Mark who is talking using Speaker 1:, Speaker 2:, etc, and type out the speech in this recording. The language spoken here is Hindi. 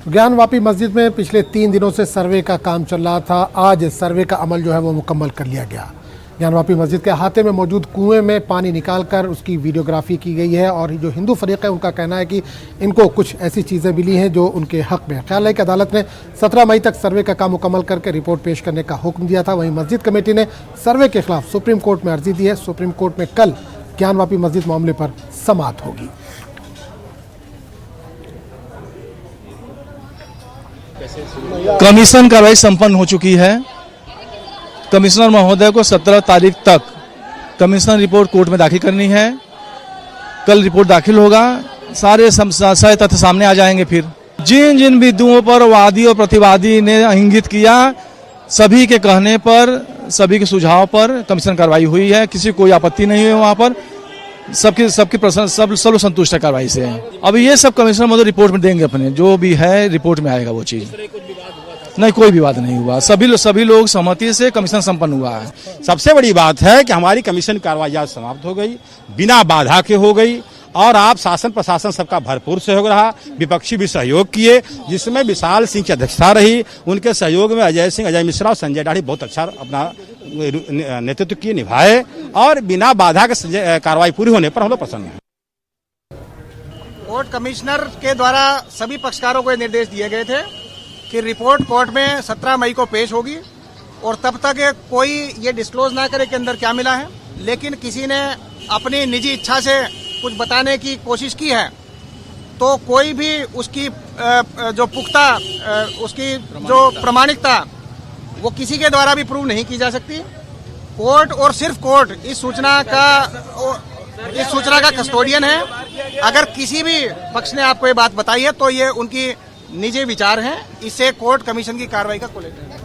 Speaker 1: ज्ञानवापी मस्जिद में पिछले 3 दिनों से सर्वे का काम चल रहा था। आज सर्वे का अमल जो है वो मुकम्मल कर लिया गया। ज्ञानवापी मस्जिद के अहाते में मौजूद कुएं में पानी निकालकर उसकी वीडियोग्राफी की गई है और जो हिंदू फरीक है उनका कहना है कि इनको कुछ ऐसी चीज़ें मिली हैं जो उनके हक में। ख्याल है कि अदालत ने 17 मई तक सर्वे का काम मुकम्मल करके रिपोर्ट पेश करने का हुक्म दिया था। वहीं मस्जिद कमेटी ने सर्वे के खिलाफ सुप्रीम कोर्ट में अर्जी दी है। सुप्रीम कोर्ट में कल ज्ञानवापी मस्जिद मामले पर समाअत होगी।
Speaker 2: कमीशन कार्रवाई संपन्न हो चुकी है। कमिश्नर महोदय को 17 तारीख तक कमिश्नर रिपोर्ट कोर्ट में दाखिल करनी है। कल रिपोर्ट दाखिल होगा, सारे तथ्य सामने आ जाएंगे। फिर जिन जिन बिंदुओं पर वादी और प्रतिवादी ने इंगित किया, सभी के कहने पर, सभी के सुझाव पर कमिश्नर कार्रवाई हुई है। किसी कोई आपत्ति नहीं हुई वहां पर, सबकी प्रश्न सब लोग संतुष्ट है कार्रवाई से। अब ये सब कमिश्नर महोदय रिपोर्ट में देंगे, अपने जो भी है रिपोर्ट में आएगा वो चीज। नहीं, कोई विवाद नहीं हुआ। सभी लोग सहमति से कमीशन संपन्न हुआ है।
Speaker 3: सबसे बड़ी बात है कि हमारी कमीशन कार्रवाई आज समाप्त हो गई, बिना बाधा के हो गई और आप शासन प्रशासन सबका भरपूर सहयोग रहा। विपक्षी भी सहयोग किए, जिसमें विशाल सिंह की अध्यक्षता रही। उनके सहयोग में अजय सिंह, अजय मिश्रा और संजय दाढ़ी बहुत अच्छा अपना नेतृत्व किए, निभाए और बिना बाधा के कार्रवाई पूरी होने पर हम लोग प्रसन्न हैं।
Speaker 4: कोर्ट कमिश्नर के द्वारा सभी पक्षकारों को निर्देश दिए गए थे कि रिपोर्ट कोर्ट में 17 मई को पेश होगी और तब तक कोई ये डिस्क्लोज ना करे कि अंदर क्या मिला है। लेकिन किसी ने अपनी निजी इच्छा से कुछ बताने की कोशिश की है तो कोई भी उसकी जो पुख्ता उसकी जो प्रमाणिकता वो किसी के द्वारा भी प्रूव नहीं की जा सकती। कोर्ट और सिर्फ कोर्ट इस सूचना का कस्टोडियन है। अगर किसी भी पक्ष ने आपको ये बात बताई है तो ये उनकी निजी विचार हैं। इससे कोर्ट कमीशन की कार्रवाई का कोलेटरल है।